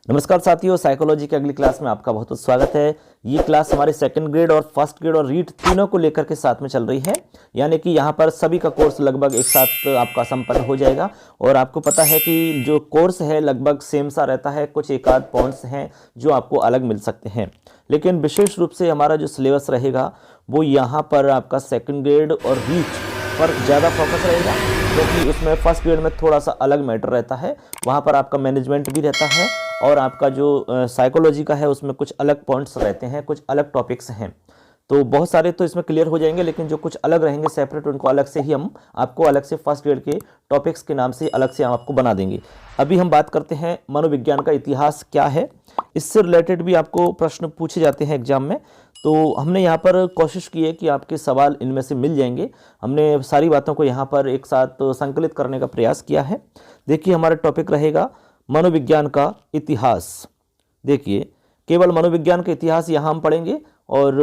नमस्कार साथियों, साइकोलॉजी की अगली क्लास में आपका बहुत बहुत स्वागत है। ये क्लास हमारे सेकंड ग्रेड और फर्स्ट ग्रेड और रीट तीनों को लेकर के साथ में चल रही है। यानी कि यहाँ पर सभी का कोर्स लगभग एक साथ आपका संपन्न हो जाएगा। और आपको पता है कि जो कोर्स है लगभग सेम सा रहता है, कुछ एक आध पॉइंट्स हैं जो आपको अलग मिल सकते हैं, लेकिन विशेष रूप से हमारा जो सिलेबस रहेगा वो यहाँ पर आपका सेकेंड ग्रेड और रीट पर ज़्यादा फोकस रहेगा, क्योंकि उसमें फर्स्ट ग्रेड में थोड़ा सा अलग मैटर रहता है। वहाँ पर आपका मैनेजमेंट भी रहता है और आपका जो साइकोलॉजी का है उसमें कुछ अलग पॉइंट्स रहते हैं, कुछ अलग टॉपिक्स हैं। तो बहुत सारे तो इसमें क्लियर हो जाएंगे, लेकिन जो कुछ अलग रहेंगे सेपरेट, उनको अलग से ही हम आपको अलग से फर्स्ट ग्रेड के टॉपिक्स के नाम से अलग से हम आपको बना देंगे। अभी हम बात करते हैं मनोविज्ञान का इतिहास क्या है। इससे रिलेटेड भी आपको प्रश्न पूछे जाते हैं एग्जाम में, तो हमने यहाँ पर कोशिश की है कि आपके सवाल इनमें से मिल जाएंगे। हमने सारी बातों को यहाँ पर एक साथ संकलित करने का प्रयास किया है। देखिए, हमारा टॉपिक रहेगा मनोविज्ञान का इतिहास। देखिए, केवल मनोविज्ञान का इतिहास यहाँ हम पढ़ेंगे और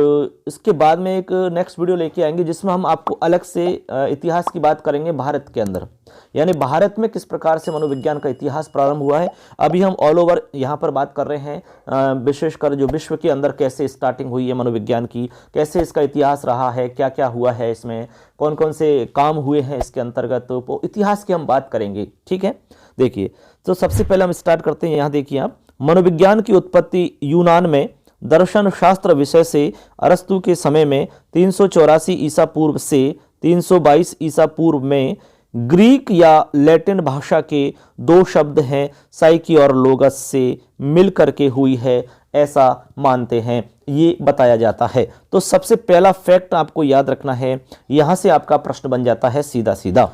इसके बाद में एक नेक्स्ट वीडियो लेके आएंगे जिसमें हम आपको अलग से इतिहास की बात करेंगे भारत के अंदर, यानी भारत में किस प्रकार से मनोविज्ञान का इतिहास प्रारंभ हुआ है। अभी हम ऑल ओवर यहाँ पर बात कर रहे हैं, विशेषकर जो विश्व के अंदर कैसे स्टार्टिंग हुई है मनोविज्ञान की, कैसे इसका इतिहास रहा है, क्या क्या हुआ है, इसमें कौन कौन से काम हुए हैं इसके अंतर्गत, तो इतिहास की हम बात करेंगे। ठीक है, देखिए, तो सबसे पहले हम स्टार्ट करते हैं। यहाँ देखिए आप, मनोविज्ञान की उत्पत्ति यूनान में दर्शन शास्त्र विषय से अरस्तु के समय में 384 ईसा पूर्व से 322 ईसा पूर्व में ग्रीक या लैटिन भाषा के दो शब्द हैं साइकी और लोगस से मिलकर के हुई है, ऐसा मानते हैं, ये बताया जाता है। तो सबसे पहला फैक्ट आपको याद रखना है, यहां से आपका प्रश्न बन जाता है सीधा सीधा।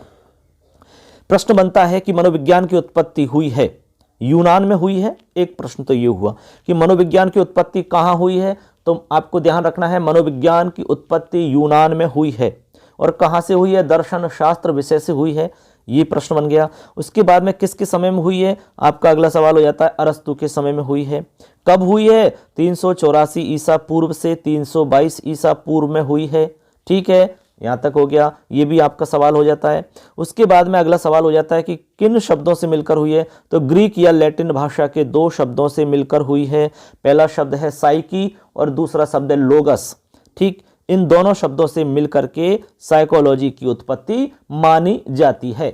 प्रश्न बनता है कि मनोविज्ञान की उत्पत्ति हुई है यूनान में हुई है। एक प्रश्न तो ये हुआ कि मनोविज्ञान की उत्पत्ति कहाँ हुई है, तो आपको ध्यान रखना है मनोविज्ञान की उत्पत्ति यूनान में हुई है। और कहाँ से हुई है? दर्शन शास्त्र विषय से हुई है, ये प्रश्न बन गया। उसके बाद में किसके समय में हुई है? आपका अगला सवाल हो जाता है अरस्तु के समय में हुई है। कब हुई है? 384 ईसा पूर्व से 322 ईसा पूर्व में हुई है। ठीक है, यहाँ तक हो गया, ये भी आपका सवाल हो जाता है। उसके बाद में अगला सवाल हो जाता है कि किन शब्दों से मिलकर हुई है, तो ग्रीक या लैटिन भाषा के दो शब्दों से मिलकर हुई है। पहला शब्द है साइकी और दूसरा शब्द है लोगस। ठीक, इन दोनों शब्दों से मिलकर के साइकोलॉजी की उत्पत्ति मानी जाती है।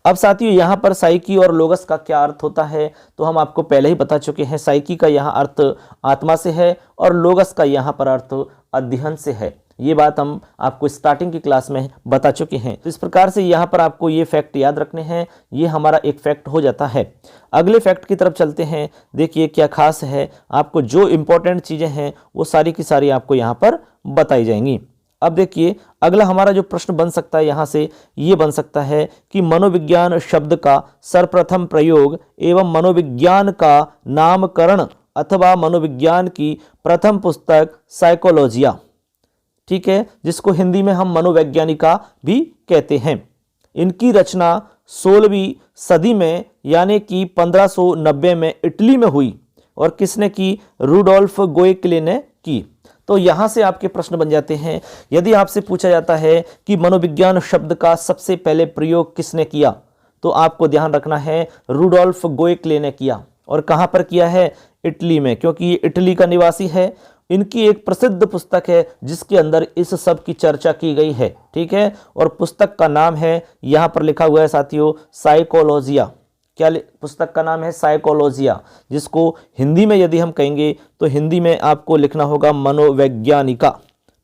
अब साथियों, यहाँ पर साइकी और लोगस का क्या अर्थ होता है, तो हम आपको पहले ही बता चुके हैं। साइकी का यहाँ अर्थ आत्मा से है और लोगस का यहाँ पर अर्थ अध्ययन से है। ये बात हम आपको स्टार्टिंग की क्लास में बता चुके हैं। तो इस प्रकार से यहाँ पर आपको ये फैक्ट याद रखने हैं। ये हमारा एक फैक्ट हो जाता है। अगले फैक्ट की तरफ चलते हैं। देखिए क्या खास है, आपको जो इंपॉर्टेंट चीज़ें हैं वो सारी की सारी आपको यहाँ पर बताई जाएंगी। अब देखिए, अगला हमारा जो प्रश्न बन सकता है यहाँ से ये बन सकता है कि मनोविज्ञान शब्द का सर्वप्रथम प्रयोग एवं मनोविज्ञान का नामकरण अथवा मनोविज्ञान की प्रथम पुस्तक साइकोलॉजिया, ठीक है, जिसको हिंदी में हम मनोवैज्ञानिका भी कहते हैं, इनकी रचना 16वीं सदी में यानी कि 1590 में इटली में हुई। और किसने की? रूडोल्फ गोएकले ने की। तो यहां से आपके प्रश्न बन जाते हैं। यदि आपसे पूछा जाता है कि मनोविज्ञान शब्द का सबसे पहले प्रयोग किसने किया, तो आपको ध्यान रखना है रूडोल्फ गोएकले ने किया। और कहां पर किया है? इटली में, क्योंकि ये इटली का निवासी है। इनकी एक प्रसिद्ध पुस्तक है जिसके अंदर इस सब की चर्चा की गई है। ठीक है, और पुस्तक का नाम है, यहां पर लिखा हुआ है साथियों, साइकोलॉजिया। क्या पुस्तक का नाम है? साइकोलॉजिया, जिसको हिंदी में यदि हम कहेंगे तो हिंदी में आपको लिखना होगा मनोवैज्ञानिका।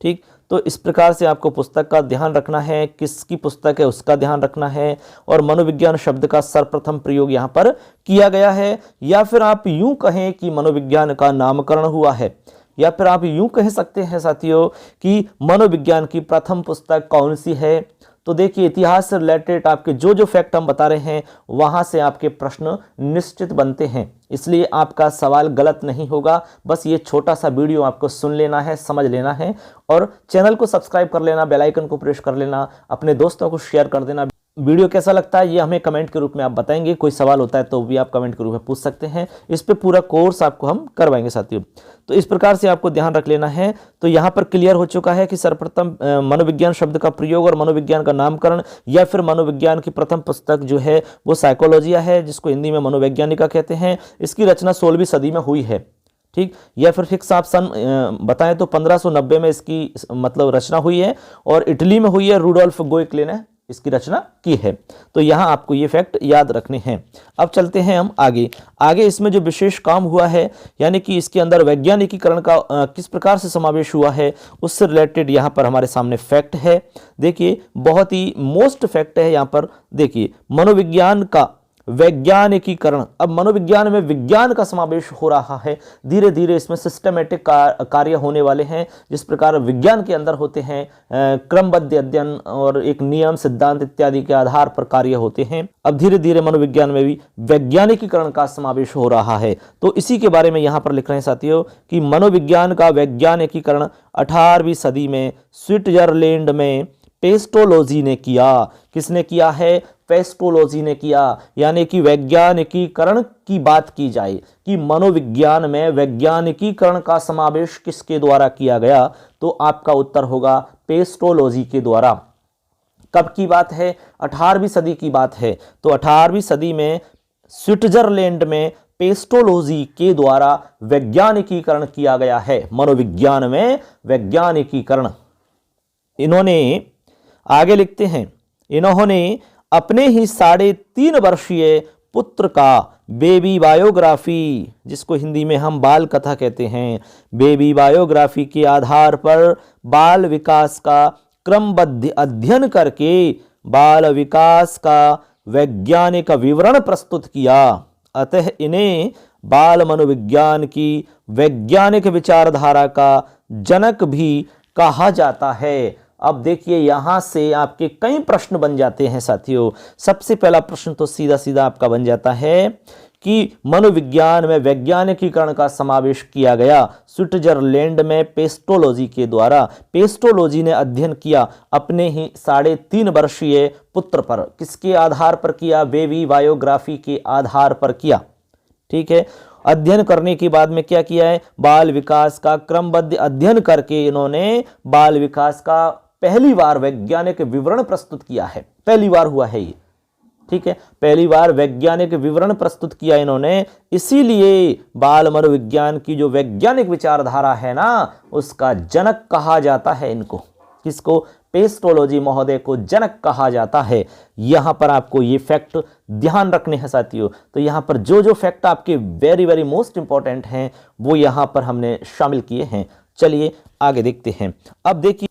ठीक, तो इस प्रकार से आपको पुस्तक का ध्यान रखना है, किसकी पुस्तक है उसका ध्यान रखना है। और मनोविज्ञान शब्द का सर्वप्रथम प्रयोग यहाँ पर किया गया है। या फिर आप यूं कहें कि मनोविज्ञान का नामकरण हुआ है, या फिर आप यूं कह सकते हैं साथियों कि मनोविज्ञान की प्रथम पुस्तक कौन सी है। तो देखिए, इतिहास से रिलेटेड आपके जो जो फैक्ट हम बता रहे हैं वहां से आपके प्रश्न निश्चित बनते हैं, इसलिए आपका सवाल गलत नहीं होगा। बस ये छोटा सा वीडियो आपको सुन लेना है, समझ लेना है और चैनल को सब्सक्राइब कर लेना, बेल आइकन को प्रेस कर लेना, अपने दोस्तों को शेयर कर देना। वीडियो कैसा लगता है ये हमें कमेंट के रूप में आप बताएंगे। कोई सवाल होता है तो भी आप कमेंट के रूप में पूछ सकते हैं। इस पे पूरा कोर्स आपको हम करवाएंगे साथियों। तो इस प्रकार से आपको ध्यान रख लेना है। तो यहाँ पर क्लियर हो चुका है कि सर्वप्रथम मनोविज्ञान शब्द का प्रयोग और मनोविज्ञान का नामकरण या फिर मनोविज्ञान की प्रथम पुस्तक जो है वो साइकोलॉजिया है, जिसको हिंदी में मनोवैज्ञानिका कहते हैं। इसकी रचना 16वीं सदी में हुई है, ठीक, या फिर फिक्स आप सन बताएं तो 1590 में इसकी मतलब रचना हुई है और इटली में हुई है। रूडोल्फ गोइक्ले ने इसकी रचना की है। तो यहाँ आपको ये फैक्ट याद रखने हैं। अब चलते हैं हम आगे इसमें जो विशेष काम हुआ है, यानी कि इसके अंदर वैज्ञानिकीकरण का किस प्रकार से समावेश हुआ है, उससे रिलेटेड यहाँ पर हमारे सामने फैक्ट है। देखिए बहुत ही मोस्ट फैक्ट है यहाँ पर। देखिए मनोविज्ञान का वैज्ञानिकीकरण, अब मनोविज्ञान में विज्ञान का समावेश हो रहा है। धीरे धीरे इसमें सिस्टमेटिक कार्य होने वाले हैं, जिस प्रकार विज्ञान के अंदर होते हैं क्रमबद्ध अध्ययन और एक नियम सिद्धांत इत्यादि के आधार पर कार्य होते हैं। अब धीरे धीरे मनोविज्ञान में भी वैज्ञानिकीकरण का समावेश हो रहा है। तो इसी के बारे में यहाँ पर लिख रहे हैं साथियों कि मनोविज्ञान का वैज्ञानिकीकरण 18वीं सदी में स्विट्जरलैंड में पेस्टोलॉजी ने किया। किसने किया है? पेस्टोलॉजी ने किया। यानी कि वैज्ञानिकीकरण की बात की जाए कि मनोविज्ञान में वैज्ञानिकीकरण का समावेश किसके द्वारा किया गया, तो आपका उत्तर होगा पेस्टोलॉजी के द्वारा। कब की बात है? 18वीं सदी की बात है। तो 18वीं सदी में स्विट्जरलैंड में पेस्टोलॉजी के द्वारा वैज्ञानिकीकरण किया गया है। मनोविज्ञान में वैज्ञानिकीकरण। इन्होंने आगे लिखते हैं, इन्होंने अपने ही 3.5 वर्षीय पुत्र का बेबी बायोग्राफी, जिसको हिंदी में हम बाल कथा कहते हैं, बेबी बायोग्राफी के आधार पर बाल विकास का क्रमबद्ध अध्ययन करके बाल विकास का वैज्ञानिक विवरण प्रस्तुत किया। अतः इन्हें बाल मनोविज्ञान की वैज्ञानिक विचारधारा का जनक भी कहा जाता है। अब देखिए यहां से आपके कई प्रश्न बन जाते हैं साथियों। सबसे पहला प्रश्न तो सीधा सीधा आपका बन जाता है कि मनोविज्ञान में वैज्ञानिकीकरण का समावेश किया गया स्विट्जरलैंड में पेस्टोलॉजी के द्वारा। पेस्टोलॉजी ने अध्ययन किया अपने ही 3.5 वर्षीय पुत्र पर। किसके आधार पर किया? बेबी बायोग्राफी के आधार पर किया, ठीक है। अध्ययन करने के बाद में क्या किया है? बाल विकास का क्रमबद्ध अध्ययन करके इन्होंने बाल विकास का पहली बार वैज्ञानिक विवरण प्रस्तुत किया है। पहली बार हुआ है ये, ठीक है, पहली बार वैज्ञानिक विवरण प्रस्तुत किया इन्होंने। इसीलिए बाल मनोविज्ञान की जो वैज्ञानिक विचारधारा है ना, उसका जनक कहा जाता है इनको। किसको? पेस्टोलॉजी महोदय को जनक कहा जाता है। यहां पर आपको ये फैक्ट ध्यान रखने हैं साथियों। तो यहां पर जो जो फैक्ट आपके वेरी वेरी मोस्ट इंपॉर्टेंट हैं वो यहां पर हमने शामिल किए हैं। चलिए आगे देखते हैं। अब देखिए,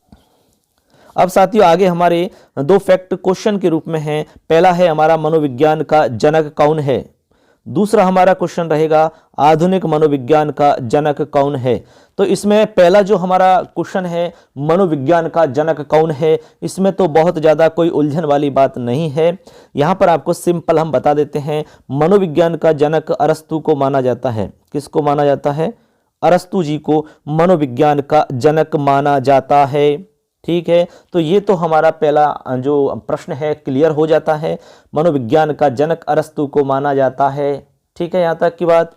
अब साथियों आगे हमारे 2 फैक्ट क्वेश्चन के रूप में हैं। पहला है हमारा मनोविज्ञान का जनक कौन है। दूसरा हमारा क्वेश्चन रहेगा आधुनिक मनोविज्ञान का जनक कौन है। तो इसमें पहला जो हमारा क्वेश्चन है मनोविज्ञान का जनक कौन है, इसमें तो बहुत ज़्यादा कोई उलझन वाली बात नहीं है। यहाँ पर आपको सिंपल हम बता देते हैं, मनोविज्ञान का जनक अरस्तु को माना जाता है। किसको माना जाता है? अरस्तु जी को मनोविज्ञान का जनक माना जाता है, ठीक है। तो ये तो हमारा पहला जो प्रश्न है क्लियर हो जाता है। मनोविज्ञान का जनक अरस्तु को माना जाता है, ठीक है, यहाँ तक की बात।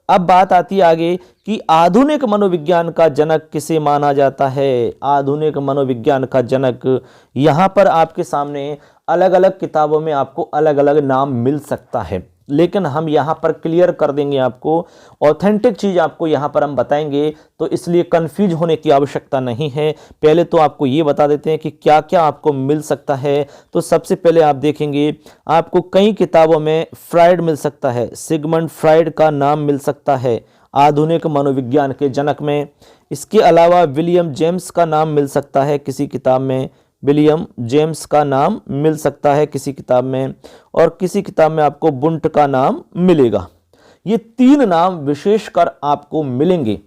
अब बात आती है आगे कि आधुनिक मनोविज्ञान का जनक किसे माना जाता है। आधुनिक मनोविज्ञान का जनक, यहाँ पर आपके सामने अलग अलग किताबों में आपको अलग अलग नाम मिल सकता है, लेकिन हम यहाँ पर क्लियर कर देंगे आपको। ऑथेंटिक चीज़ आपको यहाँ पर हम बताएंगे, तो इसलिए कंफ्यूज होने की आवश्यकता नहीं है। पहले तो आपको ये बता देते हैं कि क्या क्या आपको मिल सकता है। तो सबसे पहले आप देखेंगे आपको कई किताबों में फ्राइड मिल सकता है, सिगमंड फ्राइड का नाम मिल सकता है आधुनिक मनोविज्ञान के जनक में। इसके अलावा विलियम जेम्स का नाम मिल सकता है किसी किताब में, विलियम जेम्स का नाम मिल सकता है किसी किताब में, और किसी किताब में आपको बुंट का नाम मिलेगा। ये 3 नाम विशेषकर आपको मिलेंगे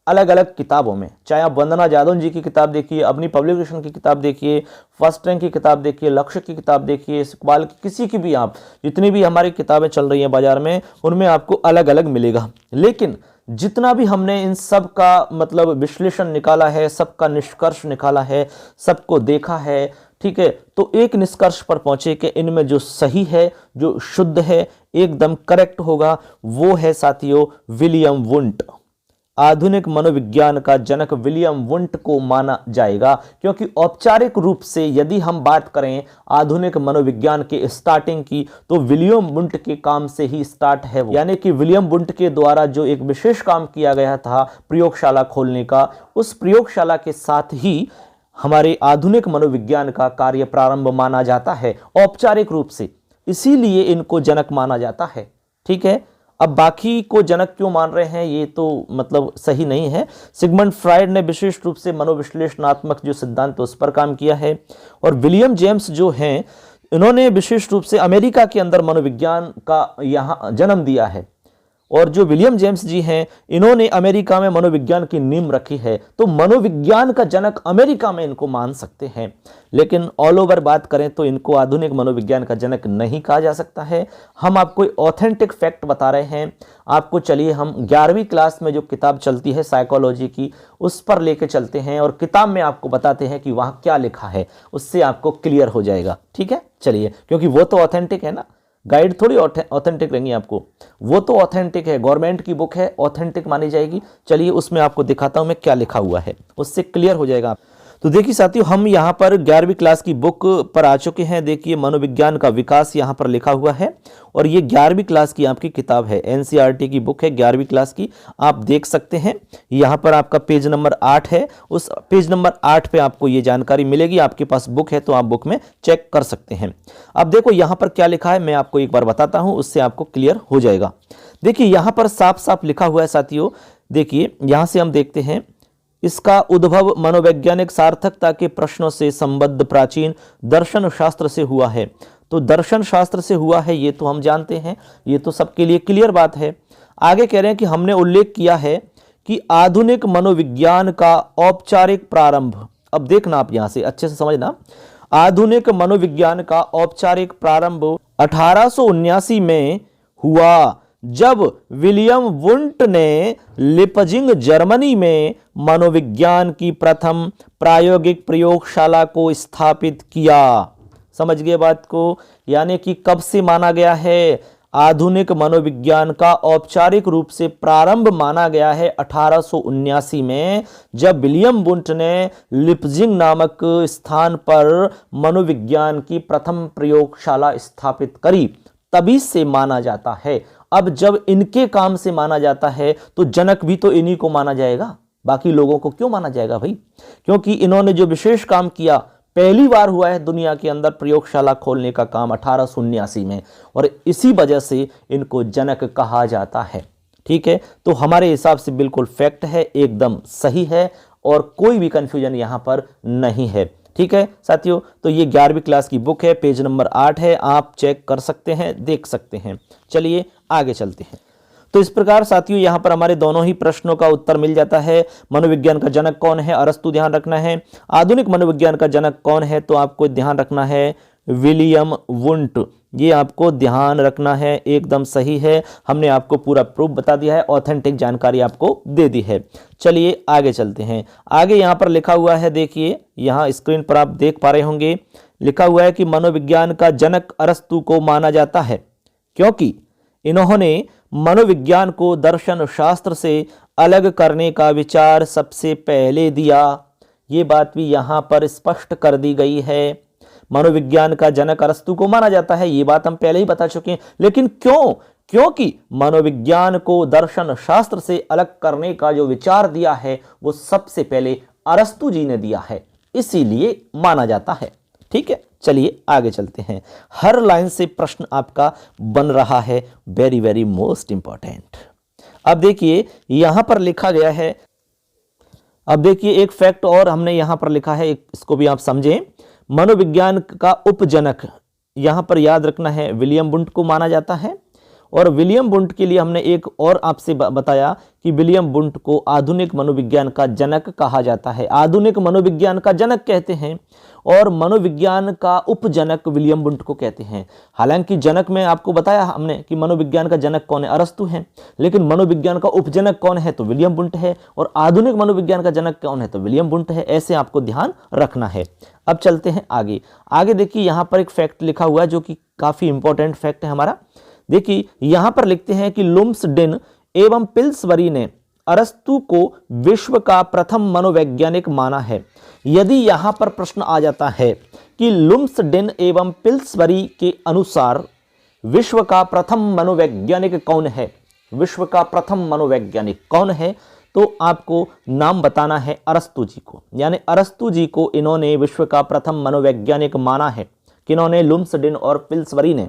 अलग अलग किताबों में। चाहे आप वंदना जादव जी की किताब देखिए, अपनी पब्लिकेशन की किताब देखिए, फर्स्ट रैंक की किताब देखिए, लक्ष्य की किताब देखिए, इकबाल की, किसी की भी, आप जितनी भी हमारी किताबें चल रही हैं बाजार में, उनमें आपको अलग अलग मिलेगा। लेकिन जितना भी हमने इन सब का मतलब विश्लेषण निकाला है, सबका निष्कर्ष निकाला है, सबको देखा है, ठीक है, तो एक निष्कर्ष पर पहुंचे कि इनमें जो सही है, जो शुद्ध है, एकदम करेक्ट होगा, वो है साथियों विलियम वुंट। आधुनिक मनोविज्ञान का जनक विलियम वुंट को माना जाएगा, क्योंकि औपचारिक रूप से यदि हम बात करें आधुनिक मनोविज्ञान के स्टार्टिंग की, तो विलियम वुंट के काम से ही स्टार्ट है। यानी कि विलियम वुंट के द्वारा जो एक विशेष काम किया गया था प्रयोगशाला खोलने का, उस प्रयोगशाला के साथ ही हमारे आधुनिक मनोविज्ञान का कार्य प्रारंभ माना जाता है औपचारिक रूप से, इसीलिए इनको जनक माना जाता है। ठीक है, अब बाकी को जनक क्यों मान रहे हैं ये तो मतलब सही नहीं है। सिगमंड फ्राइड ने विशेष रूप से मनोविश्लेषणात्मक जो सिद्धांत उस पर काम किया है, और विलियम जेम्स जो हैं इन्होंने विशेष रूप से अमेरिका के अंदर मनोविज्ञान का यहाँ जन्म दिया है। और जो विलियम जेम्स जी हैं इन्होंने अमेरिका में मनोविज्ञान की नींव रखी है, तो मनोविज्ञान का जनक अमेरिका में इनको मान सकते हैं। लेकिन ऑल ओवर बात करें तो इनको आधुनिक मनोविज्ञान का जनक नहीं कहा जा सकता है। हम आपको ऑथेंटिक फैक्ट बता रहे हैं आपको। चलिए हम 11वीं क्लास में जो किताब चलती है साइकोलॉजी की, उस पर लेके चलते हैं और किताब में आपको बताते हैं कि वहाँ क्या लिखा है, उससे आपको क्लियर हो जाएगा। ठीक है, चलिए, क्योंकि वो तो ऑथेंटिक है ना, गाइड थोड़ी ऑथेंटिक रहेंगी आपको, वो तो ऑथेंटिक है, गवर्नमेंट की बुक है, ऑथेंटिक मानी जाएगी। चलिए उसमें आपको दिखाता हूं मैं क्या लिखा हुआ है, उससे क्लियर हो जाएगा। तो देखिए साथियों, हम यहाँ पर 11वीं क्लास की बुक पर आ चुके हैं। देखिए मनोविज्ञान का विकास यहाँ पर लिखा हुआ है, और ये 11वीं क्लास की आपकी किताब है, एनसीईआरटी की बुक है 11वीं क्लास की, आप देख सकते हैं। यहाँ पर आपका पेज नंबर 8 है, उस पेज नंबर 8 पे आपको ये जानकारी मिलेगी। आपके पास बुक है तो आप बुक में चेक कर सकते हैं। अब देखो यहाँ पर क्या लिखा है, मैं आपको एक बार बताता हूँ, उससे आपको क्लियर हो जाएगा। देखिए यहाँ पर साफ साफ लिखा हुआ है साथियों। देखिए यहाँ से हम देखते हैं, इसका उद्भव मनोवैज्ञानिक सार्थकता के प्रश्नों से संबद्ध प्राचीन दर्शन शास्त्र से हुआ है। तो दर्शन शास्त्र से हुआ है ये तो हम जानते हैं, ये तो सबके लिए क्लियर बात है। आगे कह रहे हैं कि हमने उल्लेख किया है कि आधुनिक मनोविज्ञान का औपचारिक प्रारंभ, अब देखना आप यहां से अच्छे से समझना, आधुनिक मनोविज्ञान का औपचारिक प्रारंभ 1879 में हुआ, जब विलियम वुंट ने लिपजिंग जर्मनी में मनोविज्ञान की प्रथम प्रायोगिक प्रयोगशाला को स्थापित किया। समझ गए बात को? यानी कि कब से माना गया है आधुनिक मनोविज्ञान का औपचारिक रूप से प्रारंभ माना गया है 1879 में, जब विलियम वुंट ने लिपजिंग नामक स्थान पर मनोविज्ञान की प्रथम प्रयोगशाला स्थापित करी, तभी से माना जाता है। अब जब इनके काम से माना जाता है तो जनक भी तो इन्हीं को माना जाएगा, बाकी लोगों को क्यों माना जाएगा भाई? क्योंकि इन्होंने जो विशेष काम किया, पहली बार हुआ है दुनिया के अंदर प्रयोगशाला खोलने का काम 1879 में, और इसी वजह से इनको जनक कहा जाता है। ठीक है, तो हमारे हिसाब से बिल्कुल फैक्ट है, एकदम सही है, और कोई भी कंफ्यूजन यहां पर नहीं है। ठीक है साथियों, तो ये 11वीं क्लास की बुक है, पेज नंबर 8 है, आप चेक कर सकते हैं, देख सकते हैं। चलिए आगे चलते हैं। तो इस प्रकार साथियों यहाँ पर हमारे दोनों ही प्रश्नों का उत्तर मिल जाता है। मनोविज्ञान का जनक कौन है? अरस्तु ध्यान रखना है। आधुनिक मनोविज्ञान का जनक कौन है? तो आपको ध्यान रखना है विलियम वुंट, ये आपको ध्यान रखना है, एकदम सही है। हमने आपको पूरा प्रूफ बता दिया है, ऑथेंटिक जानकारी आपको दे दी है। चलिए आगे चलते हैं। आगे यहाँ पर लिखा हुआ है, देखिए यहाँ स्क्रीन पर आप देख पा रहे होंगे, लिखा हुआ है कि मनोविज्ञान का जनक अरस्तु को माना जाता है क्योंकि इन्होंने मनोविज्ञान को दर्शन शास्त्र से अलग करने का विचार सबसे पहले दिया। ये बात भी यहाँ पर स्पष्ट कर दी गई है। मनोविज्ञान का जनक अरस्तु को माना जाता है, ये बात हम पहले ही बता चुके हैं, लेकिन क्यों? क्योंकि मनोविज्ञान को दर्शन शास्त्र से अलग करने का जो विचार दिया है वो सबसे पहले अरस्तु जी ने दिया है, इसीलिए माना जाता है। ठीक है, चलिए आगे चलते हैं। हर लाइन से प्रश्न आपका बन रहा है, वेरी वेरी मोस्ट इंपॉर्टेंट। अब देखिए यहां पर लिखा गया है, अब देखिए एक फैक्ट और हमने यहां पर लिखा है, इसको भी आप समझें। मनोविज्ञान का उपजनक यहां पर याद रखना है विलियम वुंट को माना जाता है, और विलियम वुंट के लिए हमने एक और आपसे बताया कि विलियम वुंट को आधुनिक मनोविज्ञान का जनक कहा जाता है। आधुनिक मनोविज्ञान का जनक कहते हैं और मनोविज्ञान का उपजनक विलियम वुंट को कहते हैं। हालांकि जनक में आपको बताया हमने कि मनोविज्ञान का जनक कौन है, अरस्तु है, लेकिन मनोविज्ञान का उपजनक कौन है तो विलियम वुंट है, और आधुनिक मनोविज्ञान का जनक कौन है तो विलियम वुंट है। ऐसे आपको ध्यान रखना है। अब चलते हैं आगे। आगे देखिए यहाँ पर एक फैक्ट लिखा हुआ है जो कि काफी इंपॉर्टेंट फैक्ट है हमारा। देखिए यहां पर लिखते हैं कि लुम्सडेन एवं पिल्सबरी ने अरस्तु को विश्व का प्रथम मनोवैज्ञानिक माना है। यदि यहां पर प्रश्न आ जाता है कि लुम्सडेन एवं पिल्सबरी के अनुसार विश्व का प्रथम मनोवैज्ञानिक कौन है, विश्व का प्रथम मनोवैज्ञानिक कौन है, तो आपको नाम बताना है अरस्तु जी को। यानी अरस्तु जी को इन्होंने विश्व का प्रथम मनोवैज्ञानिक माना है। किन्होंने? लुम्सडेन और पिल्सबरी ने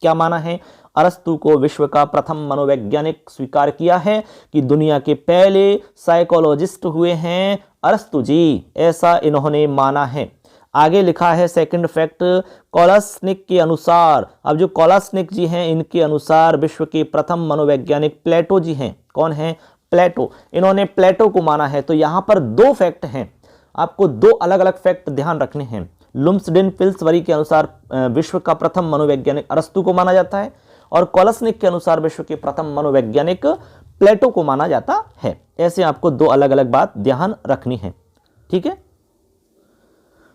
क्या माना है? अरस्तु को विश्व का प्रथम मनोवैज्ञानिक स्वीकार किया है कि दुनिया के पहले साइकोलॉजिस्ट हुए हैं अरस्तु जी, ऐसा इन्होंने माना है। आगे लिखा है सेकंड फैक्ट, कोलासनिक के अनुसार, अब जो कोलासनिक जी हैं इनके अनुसार विश्व के प्रथम मनोवैज्ञानिक प्लेटो जी हैं। कौन है? प्लेटो। इन्होंने प्लेटो को माना है। तो यहां पर दो फैक्ट हैं, आपको दो अलग अलग फैक्ट ध्यान रखने हैं। लुम्सडेन पिल्सबरी के अनुसार विश्व का प्रथम मनोवैज्ञानिक अरस्तु को माना जाता है और कोलासनिक के अनुसार विश्व के प्रथम मनोवैज्ञानिक प्लेटो को माना जाता है। ऐसे आपको दो अलग अलग बात ध्यान रखनी है। ठीक है,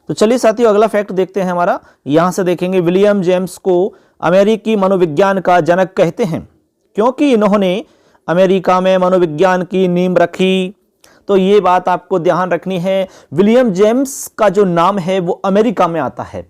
तो चलिए साथियों अगला फैक्ट देखते हैं हमारा। यहां से देखेंगे विलियम जेम्स को अमेरिकी मनोविज्ञान का जनक कहते हैं क्योंकि इन्होंने अमेरिका में मनोविज्ञान की नींव रखी। तो ये बात आपको ध्यान रखनी है, विलियम जेम्स का जो नाम है वो अमेरिका में आता है।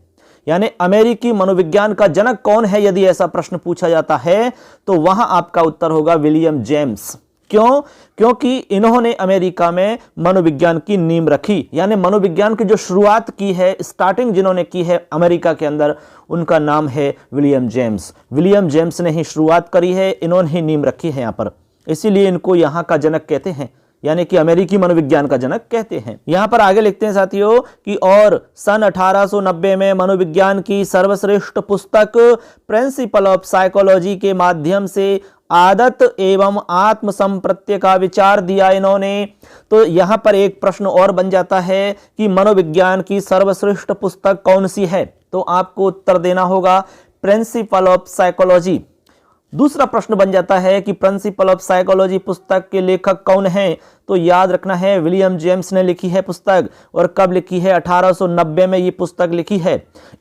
यानी अमेरिकी मनोविज्ञान का जनक कौन है यदि ऐसा प्रश्न पूछा जाता है तो वहां आपका उत्तर होगा विलियम जेम्स। क्यों? क्योंकि इन्होंने अमेरिका में मनोविज्ञान की नींव रखी। यानी मनोविज्ञान की जो शुरुआत की है, स्टार्टिंग जिन्होंने की है अमेरिका के अंदर, उनका नाम है विलियम जेम्स। विलियम जेम्स ने ही शुरुआत करी है, इन्होंने ही नींव रखी है यहां पर, इसीलिए इनको यहां का जनक कहते हैं, यानी कि अमेरिकी मनोविज्ञान का जनक कहते हैं। यहां पर आगे लिखते हैं साथियों कि और सन 1890 में मनोविज्ञान की सर्वश्रेष्ठ पुस्तक प्रिंसिपल ऑफ साइकोलॉजी के माध्यम से आदत एवं आत्म संप्रत्य का विचार दिया इन्होंने। तो यहां पर एक प्रश्न और बन जाता है कि मनोविज्ञान की सर्वश्रेष्ठ पुस्तक कौन सी है, तो आपको उत्तर देना होगा प्रिंसिपल ऑफ साइकोलॉजी। दूसरा प्रश्न बन जाता है कि प्रिंसिपल ऑफ साइकोलॉजी पुस्तक के लेखक कौन हैं, तो याद रखना है विलियम जेम्स ने लिखी है पुस्तक। और कब लिखी है? 1890 में ये पुस्तक लिखी है।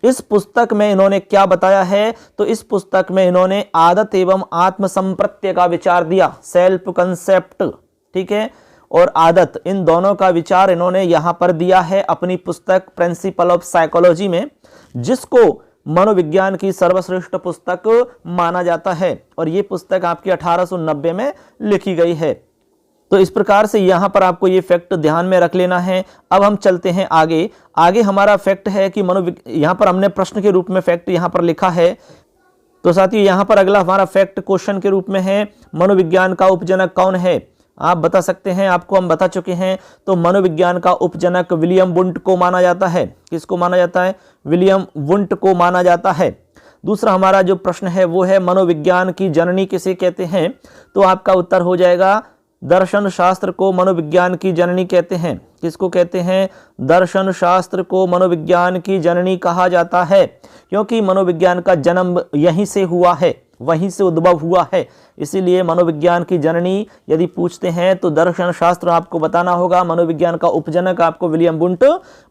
इस पुस्तक में इन्होंने क्या बताया है, तो इस पुस्तक में इन्होंने आदत एवं आत्म संप्रत्य का विचार दिया, सेल्फ कंसेप्ट, ठीक है, और आदत, इन दोनों का विचार इन्होंने यहां पर दिया है अपनी पुस्तक प्रिंसिपल ऑफ साइकोलॉजी में, जिसको मनोविज्ञान की सर्वश्रेष्ठ पुस्तक माना जाता है। और यह पुस्तक आपकी 1890 में लिखी गई है। तो इस प्रकार से यहां पर आपको ये फैक्ट ध्यान में रख लेना है। अब हम चलते हैं आगे। आगे हमारा फैक्ट है कि यहां पर हमने प्रश्न के रूप में फैक्ट यहां पर लिखा है। तो साथियों यहां पर अगला हमारा फैक्ट क्वेश्चन के रूप में है, मनोविज्ञान का उपजनक कौन है? आप बता सकते हैं, आपको हम बता चुके हैं। तो मनोविज्ञान का उपजनक विलियम वुंट को माना जाता है। किसको माना जाता है? विलियम वुंट को माना जाता है। दूसरा हमारा जो प्रश्न है वो है मनोविज्ञान की जननी किसे कहते हैं, तो आपका उत्तर हो जाएगा दर्शन शास्त्र को मनोविज्ञान की जननी कहते हैं। किसको कहते हैं? दर्शन शास्त्र को मनोविज्ञान की जननी कहा जाता है, क्योंकि मनोविज्ञान का जन्म यहीं से हुआ है, वहीं से उद्भव हुआ है। इसीलिए मनोविज्ञान की जननी यदि पूछते हैं तो दर्शन शास्त्र आपको बताना होगा, मनोविज्ञान का उपजनक आपको विलियम वुंट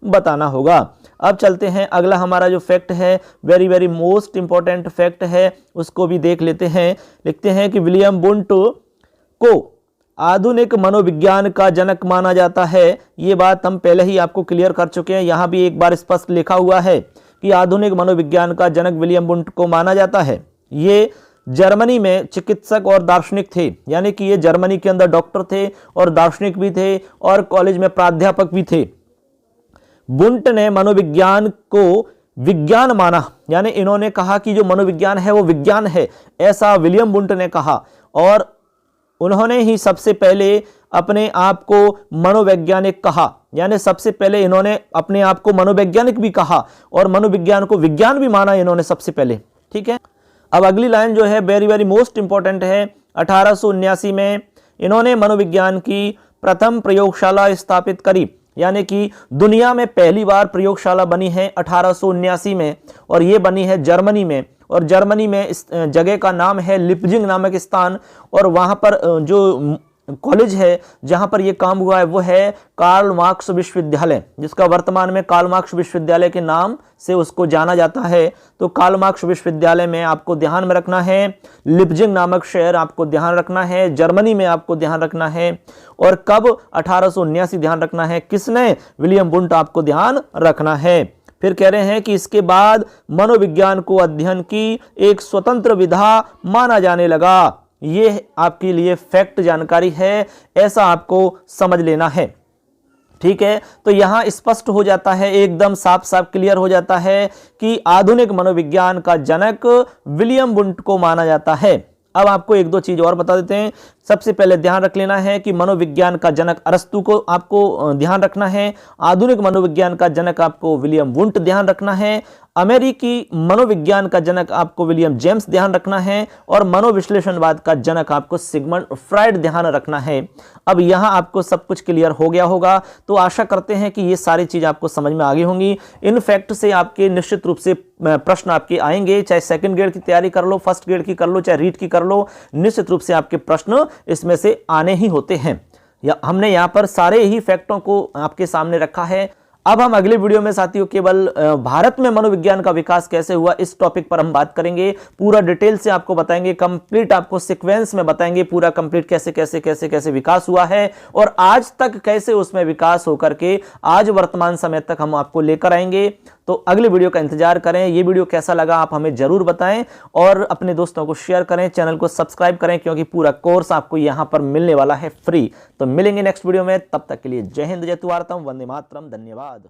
बताना होगा। अब चलते हैं, अगला हमारा जो फैक्ट है very very most important fact है, उसको भी देख लेते हैं। लिखते हैं कि विलियम वुंट को आधुनिक मनोविज्ञान का जनक माना जाता है। ये बात हम पहले ही आपको क्लियर कर चुके हैं, यहाँ भी एक बार स्पष्ट लिखा हुआ है कि आधुनिक मनोविज्ञान का जनक विलियम वुंट को माना जाता है। ये जर्मनी में चिकित्सक और दार्शनिक थे, यानी कि ये जर्मनी के अंदर डॉक्टर थे और दार्शनिक भी थे और कॉलेज में प्राध्यापक भी थे। वुंट ने मनोविज्ञान को विज्ञान माना, यानी इन्होंने कहा कि जो मनोविज्ञान है वो विज्ञान है, ऐसा विलियम वुंट ने कहा। और उन्होंने ही सबसे पहले अपने आप को मनोवैज्ञानिक कहा, यानी सबसे पहले इन्होंने अपने आप को मनोवैज्ञानिक भी कहा और मनोविज्ञान को विज्ञान भी माना इन्होंने सबसे पहले। ठीक है, अब अगली लाइन जो है वेरी वेरी मोस्ट इंपॉर्टेंट है। 1879 में इन्होंने मनोविज्ञान की प्रथम प्रयोगशाला स्थापित करी, यानी कि दुनिया में पहली बार प्रयोगशाला बनी है 1879 में, और ये बनी है जर्मनी में। और जर्मनी में इस जगह का नाम है लिप्जिंग नामक स्थान, और वहां पर जो कॉलेज है जहां पर यह काम हुआ है वो है कार्ल मार्क्स विश्वविद्यालय, जिसका वर्तमान में कार्ल मार्क्स विश्वविद्यालय के नाम से उसको जाना जाता है। तो कार्ल मार्क्स विश्वविद्यालय में आपको ध्यान में रखना है, लिप्जिंग नामक शहर आपको ध्यान रखना है, जर्मनी में आपको ध्यान रखना है, और कब 1879 ध्यान रखना है, किसने, विलियम वुंट आपको ध्यान रखना है। फिर कह रहे हैं कि इसके बाद मनोविज्ञान को अध्ययन की एक स्वतंत्र विधा माना जाने लगा। ये आपके लिए फैक्ट जानकारी है, ऐसा आपको समझ लेना है। ठीक है, तो यहां स्पष्ट हो जाता है, एकदम साफ साफ क्लियर हो जाता है कि आधुनिक मनोविज्ञान का जनक विलियम वुंट को माना जाता है। अब आपको एक दो चीज और बता देते हैं। सबसे पहले ध्यान रख लेना है कि मनोविज्ञान का जनक अरस्तु को आपको ध्यान रखना है, आधुनिक मनोविज्ञान का जनक आपको विलियम वुंट ध्यान रखना है, अमेरिकी मनोविज्ञान का जनक आपको विलियम जेम्स ध्यान रखना है, और मनोविश्लेषणवाद का जनक आपको सिगमंड फ्राइड ध्यान रखना है। अब यहां आपको सब कुछ क्लियर हो गया होगा, तो आशा करते हैं कि ये सारी चीज आपको समझ में आ गई होंगी। इन फैक्ट से आपके निश्चित रूप से प्रश्न आपके आएंगे, चाहे सेकंड ग्रेड की तैयारी कर लो, फर्स्ट ग्रेड की कर लो, चाहे रीट की कर लो, निश्चित रूप से आपके प्रश्न इसमें से आने ही होते हैं। हमने यहां पर सारे ही फैक्टों को आपके सामने रखा है। अब हम अगले वीडियो में साथियों केवल भारत में मनोविज्ञान का विकास कैसे हुआ इस टॉपिक पर हम बात करेंगे। पूरा डिटेल से आपको बताएंगे, कंप्लीट आपको सीक्वेंस में बताएंगे पूरा कंप्लीट कैसे कैसे कैसे कैसे विकास हुआ है, और आज तक कैसे उसमें विकास होकर के आज वर्तमान समय तक हम आपको लेकर आएंगे। तो अगले वीडियो का इंतजार करें। ये वीडियो कैसा लगा आप हमें जरूर बताएं, और अपने दोस्तों को शेयर करें, चैनल को सब्सक्राइब करें, क्योंकि पूरा कोर्स आपको यहां पर मिलने वाला है फ्री। तो मिलेंगे नेक्स्ट वीडियो में, तब तक के लिए जय हिंद, जय भारत, वंदे मातरम, धन्यवाद।